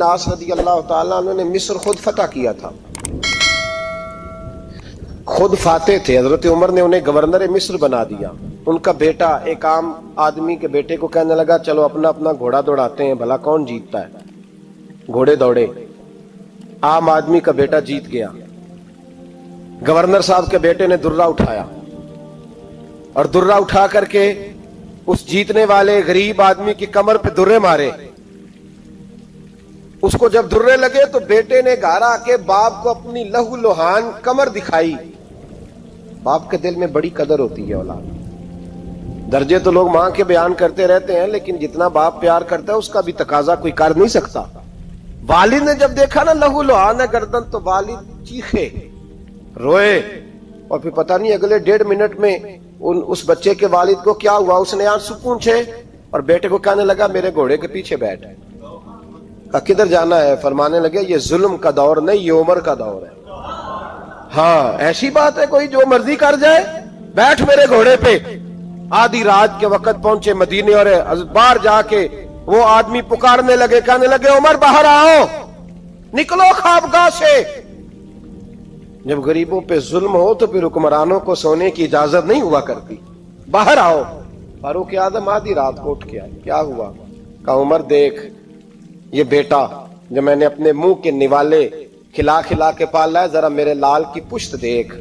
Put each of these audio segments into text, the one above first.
ناس رضی اللہ تعالیٰ عنہ نے مصر خود فتح کیا تھا، خود فاتح تھے. حضرت عمر نے انہیں گورنر مصر بنا دیا. ان کا بیٹا ایک عام آدمی کے بیٹے کو کہنے لگا چلو اپنا اپنا گھوڑا دوڑاتے ہیں، بھلا کون جیتتا ہے. گھوڑے دوڑے، عام آدمی کا بیٹا جیت گیا. گورنر صاحب کے بیٹے نے درہ اٹھایا اور درہ اٹھا کر کے اس جیتنے والے غریب آدمی کی کمر پہ درے مارے. اس کو جب درے لگے تو بیٹے نے گھر آ کے باپ کو اپنی لہو لوہان کمر دکھائی. باپ کے دل میں بڑی قدر ہوتی ہے اولاد. درجے تو لوگ ماں کے بیان کرتے رہتے ہیں، لیکن جتنا باپ پیار کرتا ہے اس کا بھی تقاضا کوئی کر نہیں سکتا. والد نے جب دیکھا نا لہو لوہان ہے گردن، تو والد چیخے، روئے، اور پھر پتہ نہیں اگلے 1.5 منٹ میں اس بچے کے والد کو کیا ہوا. اس نے آنسو پونچھے اور بیٹے کو کہنے لگا میرے گھوڑے کے پیچھے بیٹھ. کدھر جانا ہے؟ فرمانے لگے یہ ظلم کا دور نہیں، یہ عمر کا دور ہے. ہاں ایسی بات ہے کوئی جو مرضی کر جائے؟ بیٹھ میرے گھوڑے پہ. آدھی رات کے وقت پہنچے مدینے اور باہر جا کے وہ آدمی پکارنے لگے، کہنے لگے عمر باہر آؤ، نکلو خوابگاہ سے. جب غریبوں پہ ظلم ہو تو پھر حکمرانوں کو سونے کی اجازت نہیں ہوا کرتی. باہر آؤ. فاروق اعظم آدھی رات کو اٹھ کے آئے. کیا ہوا؟ کہا عمر دیکھ، یہ بیٹا جو میں نے اپنے منہ کے نوالے کھلا کھلا کے پالا ہے، ذرا میرے لال کی پشت دیکھ.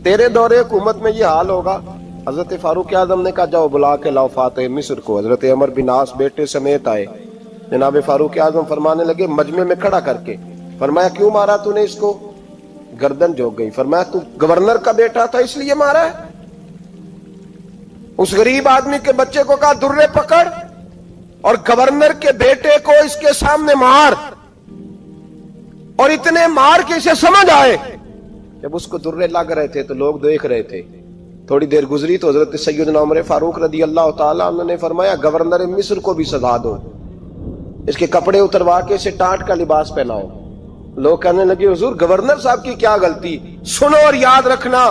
تیرے دور حکومت میں یہ حال ہوگا. حضرت فاروق اعظم نے کہا جاؤ بلا کے لاؤ فاتح مصر کو. حضرت عمر بن عاص بیٹے سمیت آئے. جناب فاروق اعظم فرمانے لگے مجمع میں کھڑا کر کے، فرمایا کیوں مارا تو نے اس کو؟ گردن جھک گئی. فرمایا تو گورنر کا بیٹا تھا اس لیے مارا ہے؟ اس غریب آدمی کے بچے کو کہا درے پکڑ اور گورنر کے بیٹے کو اس کے سامنے مار، اور اتنے مار کے اسے سمجھ آئے. جب اس کو درے لگ رہے تھے تو لوگ دیکھ رہے تھے. تھوڑی دیر گزری تو حضرت سیدنا عمر فاروق رضی اللہ تعالیٰ عنہ نے فرمایا گورنر مصر کو بھی سزا دو، اس کے کپڑے اتروا کے اسے ٹاٹ کا لباس پہناؤ. لوگ کہنے لگے حضور گورنر صاحب کی کیا غلطی؟ سنو اور یاد رکھنا.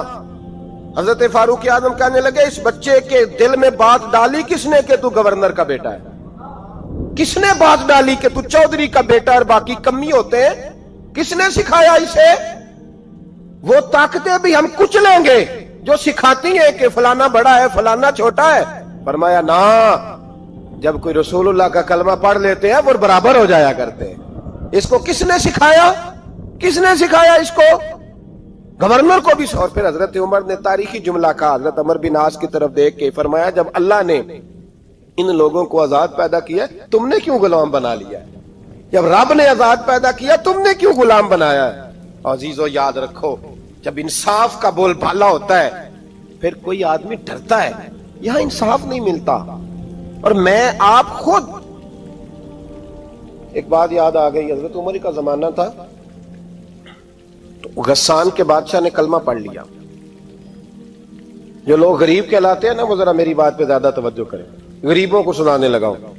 حضرت فاروق اعظم کہنے لگے اس بچے کے دل میں بات ڈالی کس نے کہ تو گورنر کا بیٹا ہے؟ کس نے بات ڈالی کہ تو چودھری کا بیٹا اور باقی کمی ہوتے ہیں؟ کس نے سکھایا اسے؟ وہ طاقتیں بھی ہم کچھ لیں گے جو سکھاتی ہیں کہ فلانا بڑا ہے فلانا چھوٹا ہے. فرمایا نا، جب کوئی رسول اللہ کا کلمہ پڑھ لیتے ہیں وہ برابر ہو جایا کرتے ہیں. اس کو کس نے سکھایا؟ کس نے سکھایا اس کو؟ گورنر کو بھی. اور پھر حضرت عمر نے تاریخی جملہ کہا حضرت عمر بن عاص کی طرف دیکھ کے، فرمایا جب اللہ نے ان لوگوں کو آزاد پیدا کیا تم نے کیوں غلام بنا لیا؟ جب رب نے آزاد پیدا کیا تم نے کیوں غلام بنایا؟ عزیزو یاد رکھو، جب انصاف کا بول بالا ہوتا ہے پھر کوئی آدمی ڈرتا ہے. یہاں انصاف نہیں ملتا. اور میں آپ خود ایک بات یاد آ گئی. حضرت عمر کا زمانہ تھا تو غسان کے بادشاہ نے کلمہ پڑھ لیا. جو لوگ غریب کہلاتے ہیں نا وہ ذرا میری بات پہ زیادہ توجہ کریں. غریبوں کو سنانے لگا ہوں،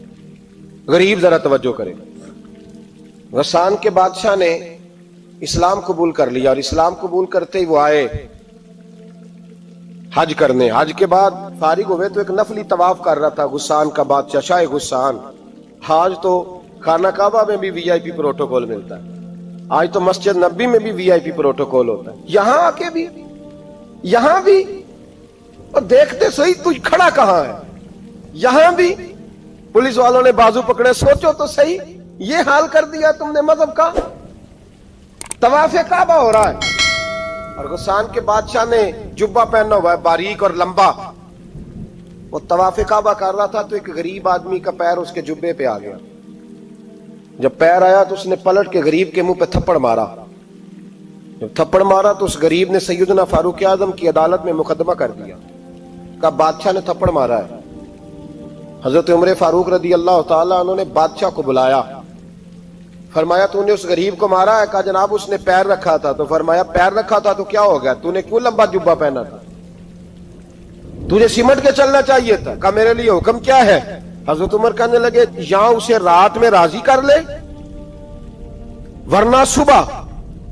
غریب ذرا توجہ کریں. غسان کے بادشاہ نے اسلام قبول کر لیا، اور اسلام قبول کرتے ہی وہ آئے حج کرنے. حج کے بعد فارغ ہوئے تو ایک نفلی طواف کر رہا تھا غسان کا بادشاہ شاہ غسان. حج تو خانہ کعبہ میں بھی وی آئی پی پروٹوکول ملتا ہے، آج تو مسجد نبی میں بھی وی آئی پی پروٹوکول ہوتا ہے، یہاں آ کے بھی، یہاں بھی. اور دیکھتے صحیح تو کھڑا کہاں ہے؟ یہاں بھی پولیس والوں نے بازو پکڑے. سوچو تو صحیح، یہ حال کر دیا تم نے مذہب کا. طواف کعبہ ہو رہا ہے اور غسان کے بادشاہ نے جبہ پہنا ہوا ہے باریک اور لمبا. وہ طواف کعبہ کر رہا تھا تو ایک غریب آدمی کا پیر اس کے جبے پہ آ گیا. جب پیر آیا تو اس نے پلٹ کے غریب کے منہ پہ تھپڑ مارا. جب تھپڑ مارا تو اس غریب نے سیدنا فاروق اعظم کی عدالت میں مقدمہ کر دیا. کہا بادشاہ نے تھپڑ مارا ہے. حضرت عمر فاروق رضی اللہ تعالیٰ عنہ نے بادشاہ کو بلایا. فرمایا تو نے اس غریب کو مارا ہے؟ کہا جناب اس نے پیر رکھا تھا. تو فرمایا پیر رکھا تھا تو کیا ہو گیا؟ تو نے کیوں لمبا جبہ پہنا تھا؟ تجھے سمٹ کے چلنا چاہیے تھا. کہا میرے لیے حکم کیا ہے؟ حضرت عمر کہنے لگے یہاں اسے رات میں راضی کر لے، ورنہ صبح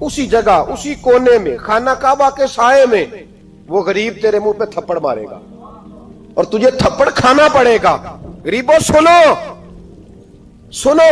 اسی جگہ اسی کونے میں خانہ کعبہ کے سائے میں وہ غریب تیرے منہ پہ تھپڑ مارے گا اور تجھے تھپڑ کھانا پڑے گا. غریبوں سنو سنو،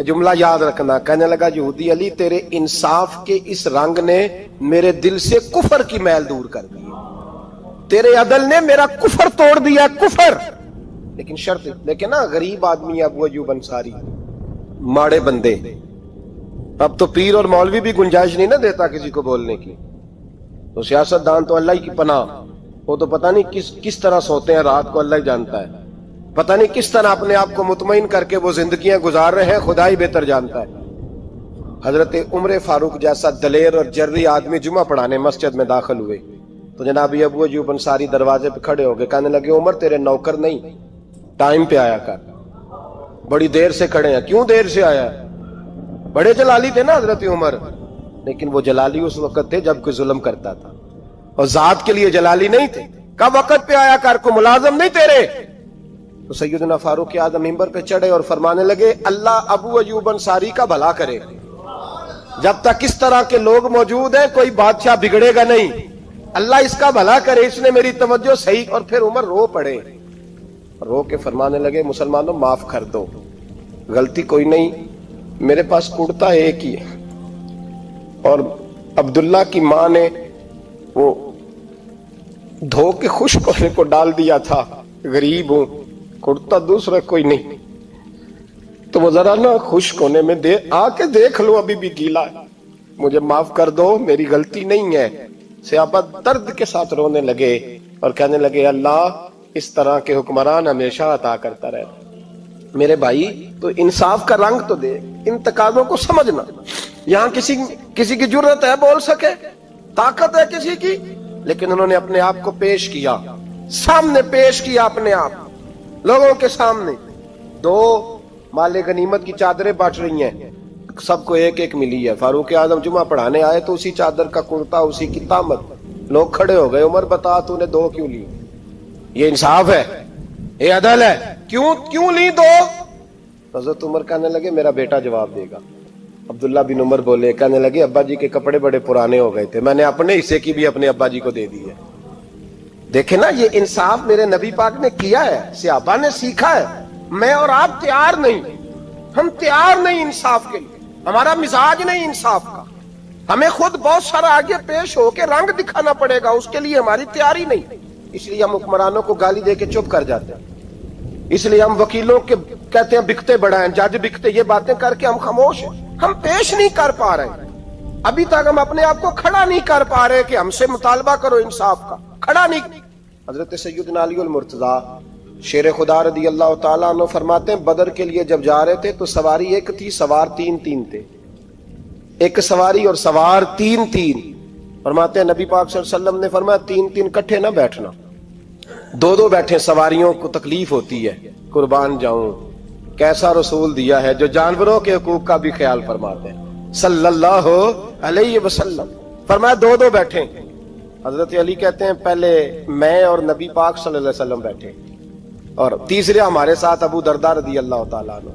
جملہ یاد رکھنا. کہنے لگا یہودی علی تیرے انصاف کے اس رنگ نے میرے دل سے کفر کی میل دور کر دی, تیرے عدل نے میرا کفر توڑ دیا, کفر. لیکن شرط, لیکن نا غریب آدمی ابو ایوب انصاری, ماڑے بندے, اب تو پیر اور مولوی بھی گنجائش نہیں نہ دیتا کسی کو بولنے کی, تو سیاست دان تو اللہ کی پناہ, وہ تو پتہ نہیں کس طرح سوتے ہیں رات کو, اللہ ہی جانتا ہے. پتہ نہیں کس طرح اپنے آپ کو مطمئن کر کے وہ زندگیاں گزار رہے ہیں, خدا ہی بہتر جانتا ہے. حضرت عمر فاروق جیسا دلیر اور جرری آدمی جمعہ پڑھانے مسجد میں داخل ہوئے تو جناب ابو ایوب انصاری دروازے پہ کھڑے ہو گئے. کہنے لگے عمر تیرے نوکر نہیں, ٹائم پہ آیا کر, بڑی دیر سے کھڑے ہیں. کیوں دیر سے آیا؟ بڑے جلالی تھے نا حضرت عمر, لیکن وہ جلالی اس وقت تھے جب کوئی ظلم کرتا تھا, اور ذات کے لیے جلالی نہیں تھے. کب وقت پہ آیا کر, کو ملازم نہیں تیرے. تو سیدنا فاروق اعظم منبر پہ چڑھے اور فرمانے لگے اللہ ابو ایوب انصاری کا بھلا کرے, جب تک اس طرح کے لوگ موجود ہیں کوئی بادشاہ بگڑے گا نہیں, اللہ اس کا بھلا کرے, اس نے میری توجہ صحیح. اور پھر عمر رو پڑے, رو کے فرمانے لگے مسلمانوں معاف کر دو, غلطی کوئی نہیں, میرے پاس کرتا ایک ہی ہے, اور عبداللہ کی ماں نے وہ دھو کے خشک ہونے کو ڈال دیا تھا, غریب ہوں, کرتا دوسرا کوئی نہیں, تو وہ ذرا نا خشک ہونے میں آ کے دیکھ لو, ابھی بھی گیلا ہے, مجھے معاف کر دو, میری غلطی نہیں ہے. صحابہ درد کے ساتھ رونے لگے اور کہنے لگے اللہ اس طرح کے حکمران ہمیشہ عطا کرتا رہے. میرے بھائی تو انصاف کا رنگ تو دے, ان تقاضوں کو سمجھنا. یہاں کسی کی جرت ہے بول سکے, طاقت ہے کسی کی, لیکن انہوں نے اپنے آپ کو پیش کیا, سامنے پیش کیا اپنے آپ لوگوں کے سامنے. دو مال غنیمت کی چادریں بانٹ رہی ہیں, سب کو ایک ایک ملی ہے. فاروق اعظم جمعہ پڑھانے آئے تو اسی چادر کا کرتا, اسی کی تامت. لوگ کھڑے ہو گئے, عمر بتا تو نے دو کیوں لی؟ یہ انصاف ہے, یہ عدل ہے, کیوں لی دو؟ حضرت عمر کہنے لگے میرا بیٹا جواب دے گا. عبداللہ بن عمر بولے, کہنے لگے ابا جی کے کپڑے بڑے پرانے ہو گئے تھے, میں نے اپنے حصے کی بھی اپنے ابا جی کو دے دی ہے. دیکھیں نا یہ انصاف میرے نبی پاک نے کیا ہے, صحابہ نے سیکھا ہے. میں اور آپ تیار نہیں, ہم تیار نہیں انصاف کے لیے, ہمارا مزاج نہیں انصاف کا. ہمیں خود بہت سارا آگے پیش ہو کے رنگ دکھانا پڑے گا, اس کے لیے ہماری تیاری نہیں. اس لیے ہم حکمرانوں کو گالی دے کے چپ کر جاتے ہیں, اس لیے ہم وکیلوں کے کہتے ہیں بکتے بڑا ہیں, جج بکتے, یہ باتیں کر کے ہم خاموش ہیں. ہم پیش نہیں کر پا رہے, ابھی تک ہم اپنے آپ کو کھڑا نہیں کر پا رہے کہ ہم سے مطالبہ کرو انصاف کا, کھڑا نہیں. حضرت سیدنا علی المرتضی شیر خدا رضی اللہ تعالیٰ عنہ فرماتے ہیں بدر کے لیے جب جا رہے تھے تو سواری ایک تھی, سوار تین تھے. ایک سواری اور سوار تین. فرماتے ہیں نبی پاک صلی اللہ علیہ وسلم نے فرمایا تین کٹھے نہ بیٹھنا, دو بیٹھے, سواریوں کو تکلیف ہوتی ہے. قربان جاؤں, کیسا رسول دیا ہے جو جانوروں کے حقوق کا بھی خیال فرماتے ہیں صلی اللہ علیہ وسلم. فرمایا دو بیٹھے. حضرت علی کہتے ہیں پہلے میں اور نبی پاک صلی اللہ علیہ وسلم بیٹھے, اور تیسرے ہمارے ساتھ ابو درداء رضی اللہ تعالیٰ عنہ.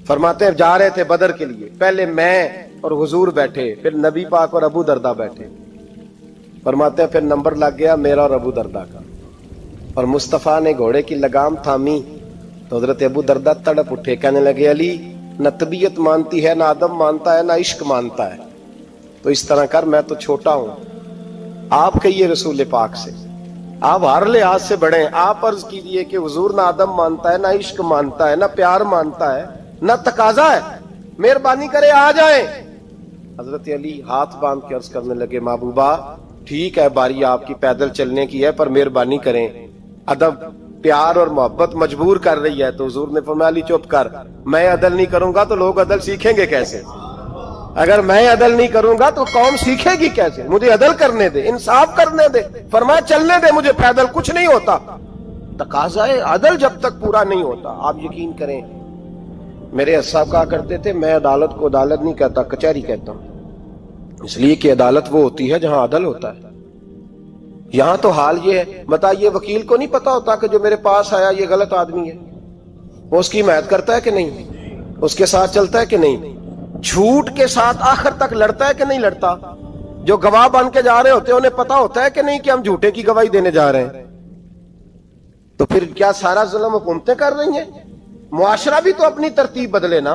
فرماتے ہیں جا رہے تھے بدر کے لیے, پہلے میں اور حضور بیٹھے, پھر نبی پاک اور ابو درداء بیٹھے. فرماتے ہیں پھر نمبر لگ گیا میرا اور ابو درداء کا, اور مصطفیٰ نے گھوڑے کی لگام تھامی تو حضرت ابو درداء تڑپ اٹھے, کہنے لگے علی نہ طبیعت مانتی ہے, نہ ادب مانتا ہے, نہ عشق مانتا ہے, تو اس طرح کر, میں تو چھوٹا ہوں, آپ کہیے رسول پاک سے, آپ ہر لحاظ سے بڑے ہیں, آپ عرض کیجئے کہ حضور نہ ادب مانتا ہے, نہ عشق مانتا ہے, نہ پیار مانتا ہے, نہ تقاضا ہے, مہربانی کرے آ جائیں. حضرت علی ہاتھ باندھ کے عرض کرنے لگے محبوبہ ٹھیک ہے, باری آپ کی پیدل چلنے کی ہے, پر مہربانی کریں, ادب پیار اور محبت مجبور کر رہی ہے. تو حضور نے فرمایا علی چپ کر, میں عدل نہیں کروں گا تو لوگ عدل سیکھیں گے کیسے؟ اگر میں عدل نہیں کروں گا تو قوم سیکھے گی کیسے؟ مجھے عدل کرنے دے, انصاف کرنے دے. فرمایا چلنے دے مجھے, پیدل کچھ نہیں ہوتا. تقاضا عدل جب تک پورا نہیں ہوتا, آپ یقین کریں میرے صاحب کہا کرتے تھے میں عدالت کو عدالت نہیں کہتا, کچہری کہتا ہوں, اس لیے کہ عدالت وہ ہوتی ہے جہاں عدل ہوتا ہے. یہاں تو حال یہ ہے, بتائیے وکیل کو نہیں پتا ہوتا کہ جو میرے پاس آیا یہ غلط آدمی ہے, وہ اس کی حمایت کرتا ہے کہ نہیں, اس کے ساتھ چلتا ہے کہ نہیں, جھوٹ کے ساتھ آخر تک لڑتا ہے کہ نہیں لڑتا. جو گواہ بن کے جا رہے ہوتے ہیں انہیں پتا ہوتا ہے کہ نہیں کہ ہم جھوٹے کی گواہی دینے جا رہے ہیں. تو پھر کیا سارا ظلم حکومتیں کر رہی ہیں؟ معاشرہ بھی تو اپنی ترتیب بدلے نا.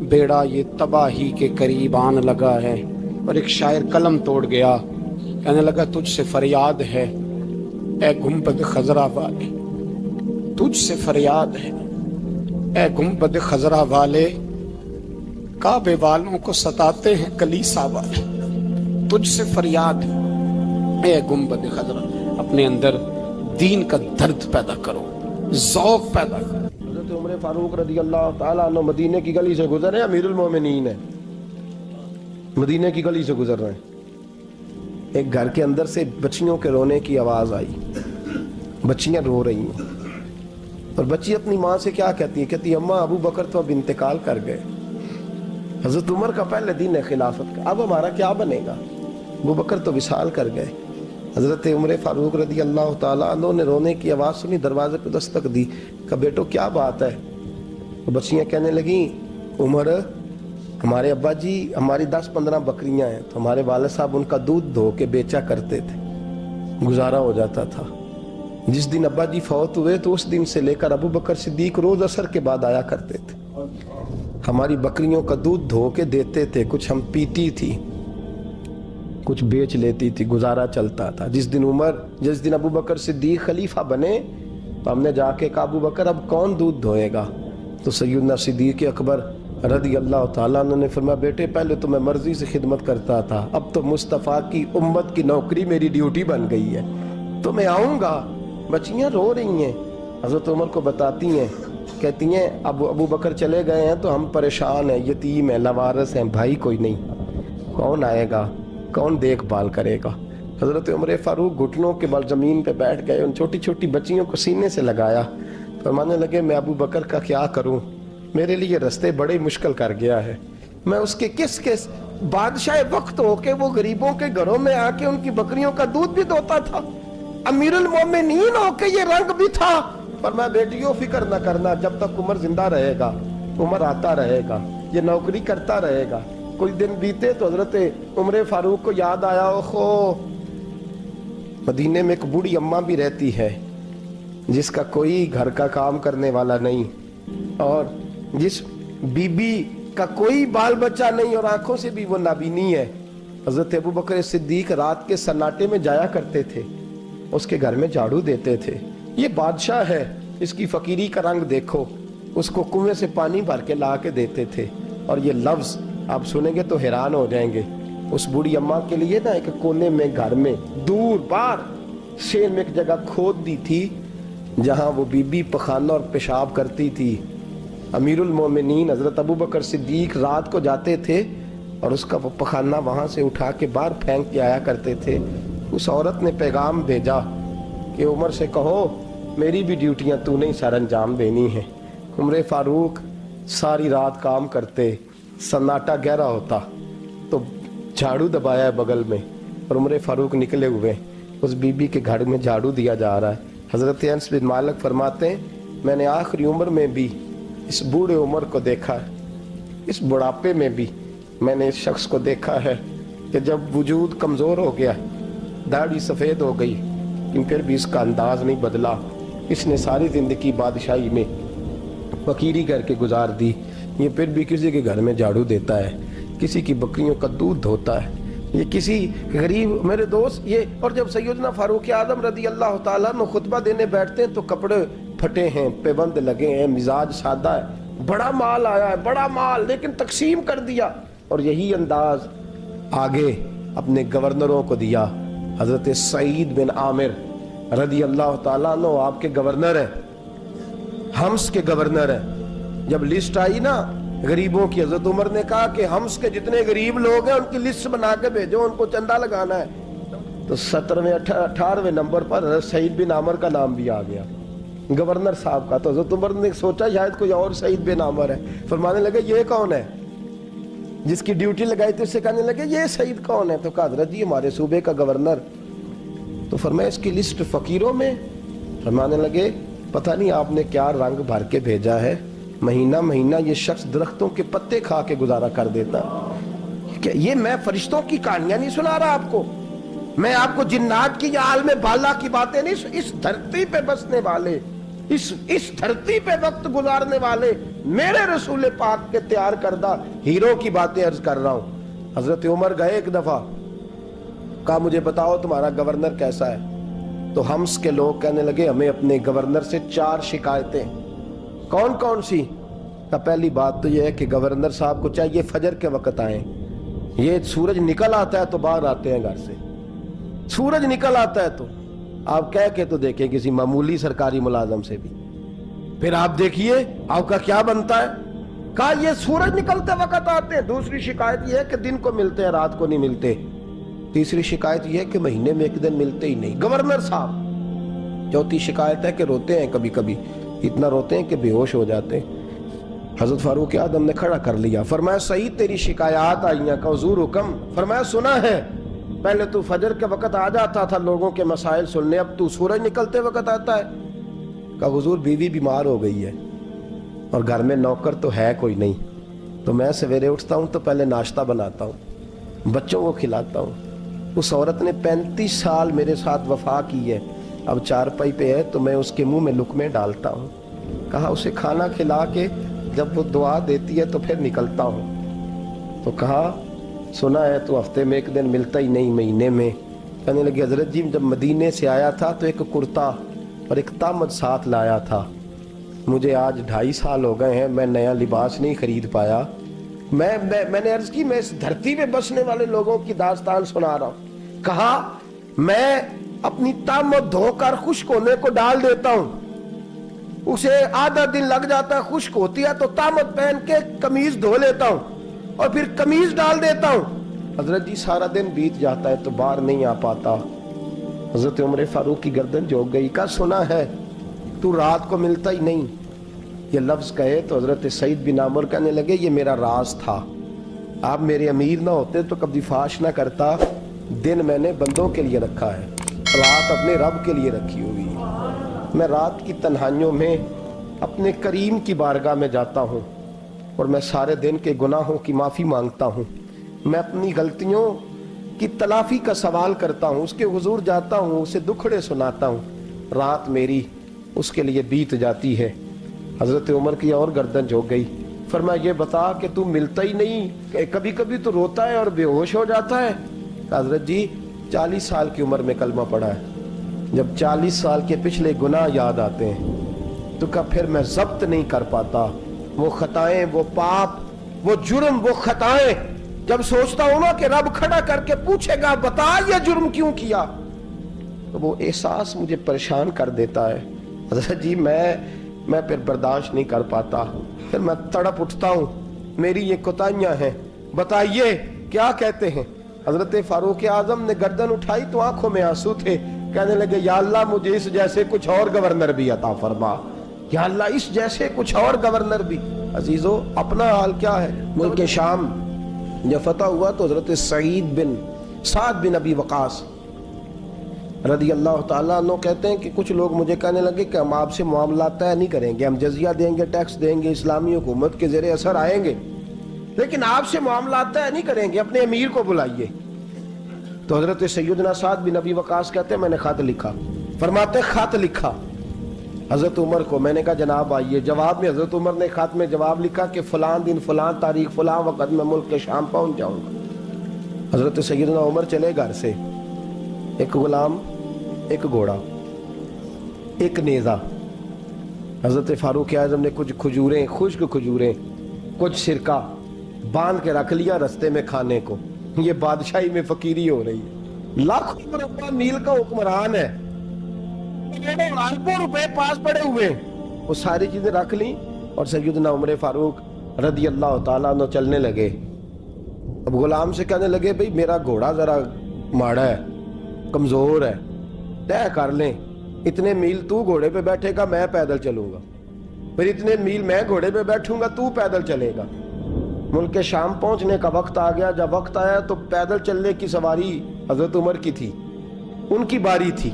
بیڑا یہ تباہی کے قریب آن لگا ہے. اور ایک شاعر قلم توڑ گیا, کہنے لگا تجھ سے فریاد ہے اے گنبد خضرا والے, تجھ سے فریاد ہے اے گنبد خضرا والے, کعبے والوں کو ستاتے ہیں کلیسا والے. تجھ سے فریاد ہے اے گنبد خضرا. اپنے اندر دین کا درد پیدا کرو, ذوق پیدا کرو. حضرت عمر فاروق رضی اللہ تعالیٰ عنہ مدینے کی گلی سے گزر رہے ہیں, امیر المومنین ہے, مدینے کی گلی سے گزر رہے ہیں. ایک گھر کے اندر سے بچیوں کے رونے کی آواز آئی. بچیاں رو رہی ہیں اور بچی اپنی ماں سے کیا کہتی ہے, کہتی ہے اماں ابو بکر تو اب انتقال کر گئے. حضرت عمر کا پہلے دن ہے خلافت کا, اب ہمارا کیا بنے گا؟ ابو بکر تو وصال کر گئے. حضرت عمر فاروق رضی اللہ تعالیٰ عنہ نے رونے کی آواز سنی, دروازے پہ دستک دی, کہا بیٹو کیا بات ہے؟ بچیاں کہنے لگیں عمر ہمارے ابا جی ہماری 10-15 بکریاں ہیں, تو ہمارے والد صاحب ان کا دودھ دھو کے بیچا کرتے تھے, گزارا ہو جاتا تھا. جس دن ابا جی فوت ہوئے تو اس دن سے لے کر ابو بکر صدیق روز عصر کے بعد آیا کرتے تھے, ہماری بکریوں کا دودھ دھو کے دیتے تھے, کچھ ہم پیتی تھی کچھ بیچ لیتی تھی, گزارا چلتا تھا. جس دن ابو بکر صدیق خلیفہ بنے تو ہم نے جا کے کہا ابو بکر اب کون دودھ دھوئے گا؟ تو سیدنا صدیق اکبر رضی اللہ تعالیٰ عنہ نے فرمایا بیٹے پہلے تو میں مرضی سے خدمت کرتا تھا, اب تو مصطفیٰ کی امت کی نوکری میری ڈیوٹی بن گئی ہے, تو میں آؤں گا. بچیاں رو رہی ہیں, حضرت عمر کو بتاتی ہیں, کہتی ہیں ابو بکر چلے گئے ہیں تو ہم پریشان ہیں, یتیم ہیں, لاوارث ہیں, بھائی کوئی نہیں, کون آئے گا, کون دیکھ بھال کرے گا؟ حضرت عمر فاروق گھٹنوں کے بل زمین پہ بیٹھ گئے, ان چھوٹی چھوٹی بچیوں کو سینے سے لگایا, فرمانے لگے میں ابو بکر کا کیا کروں, میرے لیے رستے بڑے مشکل کر گیا ہے. میں اس کے کس بادشاہ وقت ہو کے وہ غریبوں کے گھروں میں آ کے ان کی بکریوں کا دودھ بھی دوتا تھا, امیر المومنین ہو کے یہ رنگ بھی تھا. پر میں بیٹیوں فکر نہ کرنا, جب تک عمر زندہ رہے گا, عمر آتا رہے گا, یہ نوکری کرتا رہے گا. کچھ دن بیتے تو حضرت عمر فاروق کو یاد آیا, اوخو مدینے میں ایک بوڑھی اماں بھی رہتی ہے جس کا کوئی گھر کا کام کرنے والا نہیں, اور جس بی بی کا کوئی بال بچہ نہیں, اور آنکھوں سے بھی وہ نابینی ہے. حضرت ابو بکر صدیق رات کے سناٹے میں جایا کرتے تھے, اس کے گھر میں جھاڑو دیتے تھے. یہ بادشاہ ہے, اس کی فقیری کا رنگ دیکھو, اس کو کنویں سے پانی بھر کے لا کے دیتے تھے. اور یہ لفظ آپ سنیں گے تو حیران ہو جائیں گے. اس بوڑھی اماں کے لیے نا ایک کونے میں گھر میں دور باہر شیر میں ایک جگہ کھود دی تھی جہاں وہ بی بی پخانہ اور پیشاب کرتی تھی. امیر المومنین حضرت ابو بکر صدیق رات کو جاتے تھے اور اس کا وہ پخانہ وہاں سے اٹھا کے باہر پھینک کے آیا کرتے تھے. اس عورت نے پیغام بھیجا کہ عمر سے کہو میری بھی ڈیوٹیاں تو نے سر انجام دینی ہیں. عمر فاروق ساری رات کام کرتے, سناٹا گہرا ہوتا تو جھاڑو دبایا ہے بغل میں, اور عمر فاروق نکلے ہوئے, اس بی بی کے گھر میں جھاڑو دیا جا رہا ہے. حضرت انس بن مالک فرماتے ہیں میں نے آخری عمر میں بھی اس بوڑھے عمر کو دیکھا ہے, اس بڑھاپے میں بھی میں نے اس شخص کو دیکھا ہے کہ جب وجود کمزور ہو گیا, داڑھی سفید ہو گئی, لیکن پھر بھی اس کا انداز نہیں بدلا. اس نے ساری زندگی بادشاہی میں فقیری کر کے گزار دی, یہ پھر بھی کسی کے گھر میں جھاڑو دیتا ہے, کسی کی بکریوں کا دودھ دھوتا ہے, یہ کسی غریب میرے دوست یہ. اور جب سیدنا فاروق اعظم رضی اللہ تعالیٰ عنہ خطبہ دینے بیٹھتے ہیں تو کپڑے پھٹے ہیں, پیبند لگے ہیں, مزاج سادہ ہے, بڑا مال آیا ہے, بڑا مال, لیکن تقسیم کر دیا. اور یہی انداز آگے اپنے گورنروں کو دیا. حضرت سعید بن عامر رضی اللہ تعالیٰ عنہ آپ کے گورنر ہیں, حمص کے گورنر ہیں. جب لسٹ آئی نا غریبوں کی, حضرت عمر نے کہا کہ حمص کے جتنے غریب لوگ ہیں ان کی لسٹ بنا کے بھیجو, ان کو چندہ لگانا ہے. تو 17ویں 18ویں نمبر پر حضرت سعید بن عامر کا نام بھی آ گیا, گورنر صاحب کا. تو حضرت عمر نے سوچا شاید کوئی اور سعید بن عامر ہے, فرمانے لگے یہ کون ہے جس کی ڈیوٹی لگائی تھی؟ اس سے کہنے لگے یہ سعید کون ہے؟ تو کہا حضرت جی ہمارے صوبے کا گورنر. تو فرمایا اس کی لسٹ فقیروں میں؟ فرمانے لگے پتہ نہیں آپ نے کیا رنگ بھر کے بھیجا ہے, مہینہ مہینہ یہ شخص درختوں کے پتے کھا کے گزارا کر دیتا. کہ یہ میں فرشتوں کی کہانیاں نہیں سنا رہا آپ کو, میں آپ کو جنات کی یا عالم بالا کی باتیں نہیں, اس دھرتی پہ بسنے والے اس دھرتی پہ وقت گزارنے والے میرے رسول پاک کے تیار کردہ ہیرو کی باتیں عرض کر رہا ہوں۔ حضرت عمر گئے ایک دفعہ، کہا مجھے بتاؤ تمہارا گورنر کیسا ہے؟ تو ہمس کے لوگ کہنے لگے ہمیں اپنے گورنر سے 4 شکایتیں۔ کون کون سی؟ پہلی بات تو یہ ہے کہ گورنر صاحب کو چاہیے فجر کے وقت آئیں، یہ سورج نکل آتا ہے تو باہر آتے ہیں گھر سے، سورج نکل آتا ہے تو آپ کہہ کے تو دیکھیں کسی معمولی سرکاری ملازم سے بھی، پھر آپ دیکھیے آپ کا کیا بنتا ہے۔ کہا یہ سورج نکلتے وقت آتے ہیں۔ دوسری شکایت یہ ہے کہ دن کو ملتے ہیں رات کو نہیں ملتے۔ تیسری شکایت یہ ہے کہ مہینے میں ایک دن ملتے ہی نہیں گورنر صاحب۔ چوتھی شکایت ہے کہ روتے ہیں، کبھی کبھی اتنا روتے ہیں کہ بے ہوش ہو جاتے ہیں۔ حضرت فاروق اعظم نے کھڑا کر لیا، فرمایا سعید تیری شکایات آئی ہیں؟ کہ حضور حکم۔ فرمایا سنا ہے، پہلے تو فجر کے وقت آ جاتا تھا لوگوں کے مسائل سننے، اب تو سورج نکلتے وقت آتا ہے۔ کہ حضور بیوی بیمار ہو گئی ہے اور گھر میں نوکر تو ہے کوئی نہیں، تو میں سویرے اٹھتا ہوں تو پہلے ناشتہ بناتا ہوں، بچوں کو کھلاتا ہوں۔ اس عورت نے 35 سال میرے ساتھ وفا کی ہے، اب چارپائی پہ ہے تو میں اس کے منہ میں لقمے ڈالتا ہوں۔ کہا اسے کھانا کھلا کے جب وہ دعا دیتی ہے تو پھر نکلتا ہوں۔ تو کہا سنا ہے تو ہفتے میں ایک دن ملتا ہی نہیں، مہینے میں۔ کہنے لگے حضرت جی جب مدینے سے آیا تھا تو ایک کرتا اور ایک تامد ساتھ لایا تھا، مجھے آج 2.5 سال ہو گئے ہیں، میں نیا لباس نہیں خرید پایا۔ میں نے عرض کی میں اس دھرتی پہ بسنے والے لوگوں کی داستان سنا رہا ہوں۔ کہا میں اپنی تامد دھو کر خشک ہونے کو ڈال دیتا ہوں، اسے آدھا دن لگ جاتا ہے، خشک ہوتی ہے تو تامد پہن کے قمیض دھو لیتا ہوں اور پھر قمیض ڈال دیتا ہوں۔ حضرت جی سارا دن بیت جاتا ہے تو باہر نہیں آ پاتا۔ حضرت عمر فاروق کی گردن جھک گئی۔ کا سنا ہے تو رات کو ملتا ہی نہیں، یہ لفظ کہے تو حضرت سعید بن عامر کہنے لگے یہ میرا راز تھا، آپ میرے امیر نہ ہوتے تو کبھی فاش نہ کرتا، دن میں نے بندوں کے لیے رکھا ہے، رات اپنے رب کے لیے رکھی ہوئی ہے۔ میں رات کی تنہائیوں میں اپنے کریم کی بارگاہ میں جاتا ہوں اور میں سارے دن کے گناہوں کی معافی مانگتا ہوں، میں اپنی غلطیوں کی تلافی کا سوال کرتا ہوں، اس کے حضور جاتا ہوں، اسے دکھڑے سناتا ہوں، رات میری اس کے لیے بیت جاتی ہے۔ حضرت عمر کی اور گردن جھک گئی۔ فرمایا یہ بتا کہ تو ملتا ہی نہیں، کبھی کبھی تو روتا ہے اور بے ہوش ہو جاتا ہے۔ حضرت جی 40 سال کی عمر میں کلمہ پڑھا ہے، جب 40 سال کے پچھلے گناہ یاد آتے ہیں تو کہا پھر میں ضبط نہیں کر پاتا، وہ خطائیں، وہ پاپ، وہ جرم، وہ خطائیں جب سوچتا ہوں نا کہ رب کھڑا کر کے پوچھے گا بتا یہ جرم کیوں کیا، تو وہ احساس مجھے پریشان کر دیتا ہے۔ حضرت جی میں پھر برداشت نہیں کر پاتا، پھر میں تڑپ اٹھتا ہوں، میری یہ کوتاہیاں ہیں، بتائیے کیا کہتے ہیں۔ حضرت فاروق اعظم نے گردن اٹھائی تو آنکھوں میں آنسو تھے، کہنے لگے یا اللہ مجھے اس جیسے کچھ اور گورنر بھی عطا فرما، یا اللہ اس جیسے کچھ اور گورنر بھی۔ عزیزو اپنا حال کیا ہے؟ ملک شام جب فتح ہوا تو حضرت سعد بن ابی وقاص رضی اللہ تعالیٰ عنہ کہتے ہیں کہ کچھ لوگ مجھے کہنے لگے کہ ہم آپ سے معاملات طے نہیں کریں گے، ہم جزیہ دیں گے، ٹیکس دیں گے، اسلامی حکومت کے زیر اثر آئیں گے، لیکن آپ سے معاملات طے نہیں کریں گے، اپنے امیر کو بلائیے۔ تو حضرت سیدنا سعد بن ابی وقاص کہتے ہیں میں نے خط لکھا، فرماتے خط لکھا حضرت عمر کو، میں نے کہا جناب آئیے۔ جواب میں حضرت عمر نے خط میں جواب لکھا کہ فلاں دن فلاں تاریخ فلاں وقت میں ملک کے شام پہنچ جاؤں گا۔ حضرت سیدنا عمر چلے گھر سے، ایک غلام، ایک گھوڑا، ایک نیزہ۔ حضرت فاروق اعظم نے کچھ کھجوریں، خشک کھجوریں، کچھ سرکہ باندھ کے رکھ لیا رستے میں کھانے کو۔ یہ بادشاہی میں فقیری ہو رہی ہے، لاکھوں مربع میل کا حکمران ہے، اربوں روپے پاس پڑے ہوئے، وہ ساری چیزیں رکھ لیں اور سیدنا عمر فاروق رضی اللہ تعالیٰ عنہ چلنے لگے۔ اب غلام سے کہنے لگے بھئی میرا گھوڑا ذرا ماڑا ہے، کمزور ہے، طے کر لیں، اتنے میل تو گھوڑے پہ بیٹھے گا میں پیدل چلوں گا، پھر اتنے میل میں گھوڑے پہ بیٹھوں گا تو پیدل چلے گا۔ ملک شام پہنچنے کا وقت آ گیا، جب وقت آیا تو پیدل چلنے کی سواری حضرت عمر کی تھی، ان کی باری تھی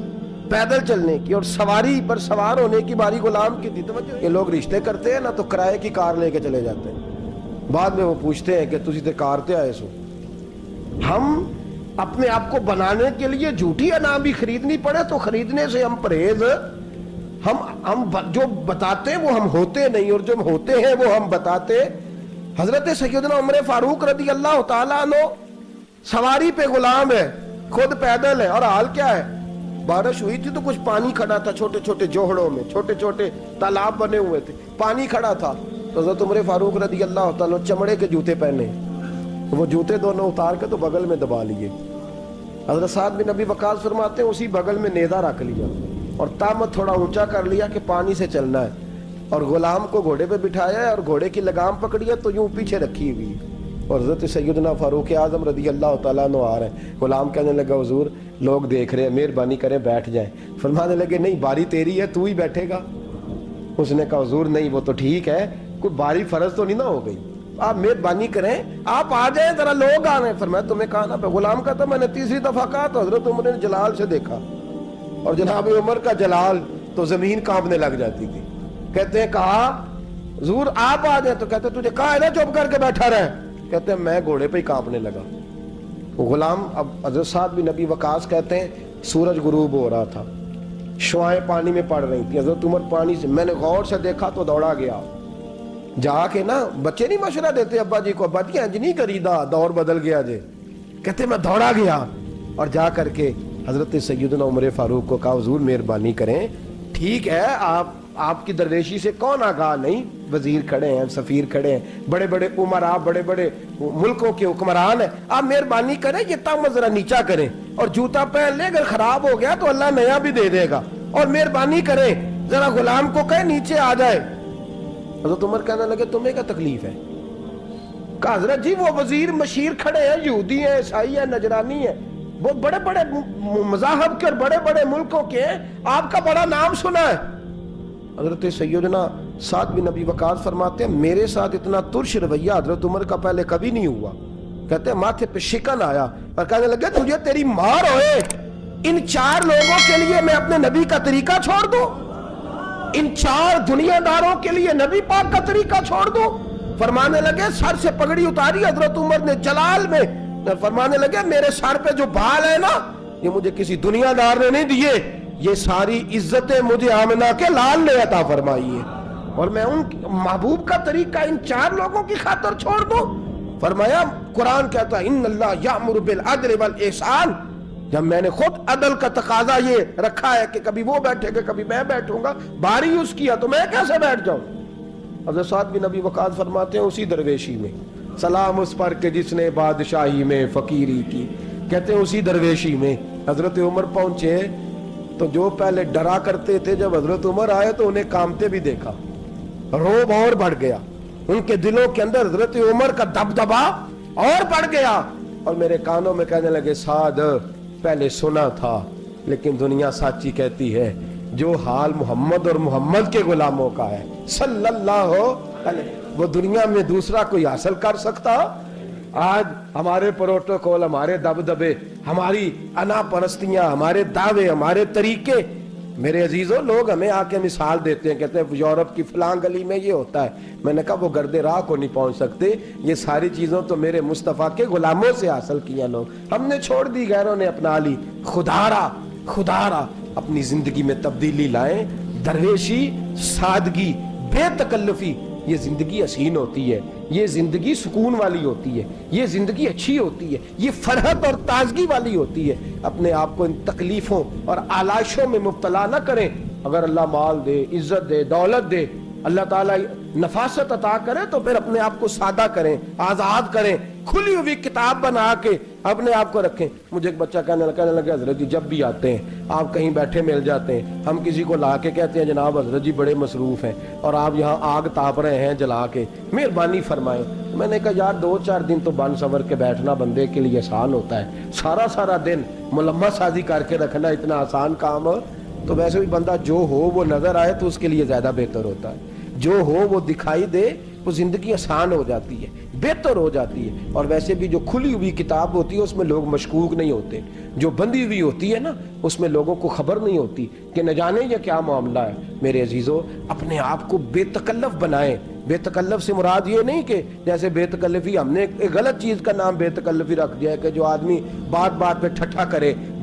پیدل چلنے کی، اور سواری پر سوار ہونے کی باری غلام کی تھی۔ توجہ، یہ لوگ رشتے کرتے ہیں نا تو کرائے کی کار لے کے چلے جاتے ہیں، بعد میں وہ پوچھتے ہیں کہ تسی تے کار تے آئے سو۔ ہم اپنے آپ کو بنانے کے لیے جھوٹی انعام بھی خریدنی پڑے تو خریدنے سے ہم پرہیز ہم جو بتاتے ہیں وہ ہم ہوتے نہیں، اور جو ہوتے ہیں وہ ہم بتاتے. حضرت سیدنا عمر فاروق رضی اللہ تعالیٰ عنہ سواری پہ غلام ہے، خود پیدل ہے، اور حال کیا ہے؟ بارش ہوئی تھی تو کچھ پانی کھڑا تھا چھوٹے چھوٹے جوہڑوں میں، چھوٹے چھوٹے تالاب بنے ہوئے تھے، پانی کھڑا تھا. تو حضرت عمر فاروق رضی اللہ تعالیٰ چمڑے کے جوتے پہنے، وہ جوتے دونوں اتار کے تو بغل میں دبا لیے. حضرت سعد بن ابی وقاص فرماتے ہیں اسی بغل میں نیزہ رکھ لیا اور تامت تھوڑا اونچا کر لیا کہ پانی سے چلنا ہے، اور غلام کو گھوڑے پہ بٹھایا ہے اور گھوڑے کی لگام پکڑی ہے تو یوں پیچھے رکھی ہوئی ہے. اور حضرت سیدنا فاروق اعظم رضی اللہ تعالیٰ عنہ آ رہے ہیں. غلام کہنے لگا حضور لوگ دیکھ رہے ہیں، مہربانی کریں بیٹھ جائیں. فرمانے لگے نہیں، باری تیری ہے، تو ہی بیٹھے گا. اس نے کہا حضور نہیں، وہ تو ٹھیک ہے، کوئی باری فرض تو نہیں نہ ہو گئی، آپ مہربانی کریں آپ آ جائیں، ذرا لوگ آ رہے ہیں. فرمایا تمہیں کہا نا. غلام کہتا میں نے تیسری دفعہ کہا تو حضرت عمر نے جلال سے دیکھا، اور جناب عمر کا جلال تو زمین کانپنے لگ جاتی تھی. کہتے ہیں کہا حضور آپ آ جائیں، تو کہتے تجھے کہا ہے نا چپ کر کے بیٹھا رہے. کہتے ہیں میں گھوڑے پہ ہی کانپنے لگا. غلام اب حضرت سعد بن ابی وقاص کہتے ہیں سورج غروب ہو رہا تھا، شعائیں پانی میں پڑ رہی تھی. حضرت عمر پانی سے، میں نے غور سے دیکھا تو دوڑا گیا. جا کے نا بچے نہیں مشورہ دیتے ابا جی کو، ابا جی انج نہیں کری دا، دور بدل گیا جے. کہتے میں دوڑا گیا اور جا کر کے حضرت سیدنا عمر فاروق کو کہا حضور مہربانی کریں، ٹھیک ہے آپ کی درویشی سے کون آگاہ نہیں، وزیر کھڑے ہیں، سفیر کھڑے ہیں، بڑے بڑے عمراء، بڑے بڑے ملکوں کے حکمران ہیں، آپ مہربانی کریں یہ تامت ذرا نیچا کریں، اور جوتا پہن لے، اگر خراب ہو گیا تو اللہ نیا بھی دے دے گا، اور مہربانی کریں ذرا غلام کو کہیں نیچے آ جائے. حضرت عمر کہنے لگے تمہیں کیا تکلیف ہے؟ کہا حضرت جی وہ وزیر مشیر کھڑے ہیں، یہودی ہیں، عیسائی ہیں، نجرانی ہیں، وہ بڑے بڑے مذاہب کے اور بڑے بڑے ملکوں کے ہیں، آپ کا بڑا نام سنا ہے. حضرت سیدنا سعد بن ابی وقاص فرماتے ہیں میرے ساتھ اتنا ترش رویہ حضرت عمر کا پہلے کبھی نہیں ہوا. کہتے ہیں ماتھے پہ شکن آیا اور کہنے لگے تجھے تیری مار ہوئے، ان 4 لوگوں کے لیے میں اپنے نبی کا طریقہ چھوڑ دوں، ان 4 دنیا داروں کے لیے نبی پاک کا طریقہ چھوڑ دوں. فرمانے لگے سر سے پگڑی اتاری حضرت عمر نے جلال میں، فرمانے لگے میرے سر پہ جو بال ہے نا یہ مجھے کسی دنیا دار نے نہیں دیے، یہ ساری عزتیں مجھے آمنہ کے لال نے عطا فرمائی ہے، اور میں ان محبوب کا طریقہ ان 4 لوگوں کی خاطر چھوڑ دوں. فرمایا قرآن کہتا ہے ان اللہ یأمر بالعدل والاحسان، جب میں نے خود عدل کا تقاضا یہ رکھا ہے کہ کبھی وہ بیٹھے گا کبھی میں بیٹھوں گا، باری اس کی ہے تو میں کیسے بیٹھ جاؤں. حضرت سعد بن ابی وقاص فرماتے ہیں اسی درویشی میں سلام اس پر کہ جس نے بادشاہی میں فقیری کی. کہتے ہیں اسی درویشی میں حضرت عمر پہنچے تو جو پہلے ڈرا کرتے تھے جب حضرت عمر آئے تو انہیں کامتے بھی دیکھا، روب اور بڑھ گیا، ان کے دلوں کے اندر حضرت عمر کا دبدبا اور بڑھ گیا، اور میرے کانوں میں کہنے لگے سعد پہلے سنا تھا لیکن دنیا سچی کہتی ہے جو حال محمد اور محمد کے غلاموں کا ہے صلی اللہ علیہ، وہ دنیا میں دوسرا کوئی حاصل کر سکتا؟ آج ہمارے پروٹوکول، ہمارے دبدبے، ہماری انا پرستیاں، ہمارے دعوے، ہمارے طریقے، میرے عزیزوں لوگ ہمیں آ کے مثال دیتے ہیں، کہتے ہیں یورپ کی فلاں گلی میں یہ ہوتا ہے. میں نے کہا وہ گرد راہ کو نہیں پہنچ سکتے، یہ ساری چیزوں تو میرے مصطفیٰ کے غلاموں سے حاصل کیا لوگ، ہم نے چھوڑ دی، غیروں نے اپنا لی. خدارا اپنی زندگی میں تبدیلی لائیں. درویشی، سادگی، بے تکلفی، یہ زندگی حسین ہوتی ہے، یہ زندگی سکون والی ہوتی ہے، یہ زندگی اچھی ہوتی ہے، یہ فرحت اور تازگی والی ہوتی ہے. اپنے آپ کو ان تکلیفوں اور آلائشوں میں مبتلا نہ کریں. اگر اللہ مال دے، عزت دے، دولت دے، اللہ تعالیٰ نفاست عطا کرے تو پھر اپنے آپ کو سادہ کریں، آزاد کریں، کھلی ہوئی کتاب بنا کے اپنے آپ کو رکھیں. مجھے ایک بچہ کہنے لگا حضرت جی جب بھی آتے ہیں آپ کہیں بیٹھے مل جاتے ہیں، ہم کسی کو لا کے کہتے ہیں جناب حضرت جی بڑے مصروف ہیں اور آپ یہاں آگ تاپ رہے ہیں جلا کے، مہربانی فرمائیں. میں نے کہا یار 2-4 دن تو بن سور کے بیٹھنا بندے کے لیے آسان ہوتا ہے، سارا دن ملمہ سازی کر کے رکھنا اتنا آسان کام ہو تو ویسے بھی بندہ جو ہو وہ نظر آئے تو اس کے لیے زیادہ بہتر ہوتا ہے، جو ہو وہ دکھائی دے وہ زندگی آسان ہو جاتی ہے، بہتر ہو جاتی ہے. اور ویسے بھی جو کھلی ہوئی کتاب ہوتی ہے اس میں لوگ مشکوک نہیں ہوتے، جو بندی ہوئی ہوتی ہے نا اس میں لوگوں کو خبر نہیں ہوتی کہ نہ جانے یہ کیا معاملہ ہے. میرے عزیزوں اپنے آپ کو بے تکلف بنائیں. بے تکلف سے مراد یہ نہیں کہ جیسے بے تکلفی ہم نے ایک غلط چیز کا نام بے تکلفی رکھ دیا ہے کہ جو آدمی بات بات پہ ٹھٹھا کرے،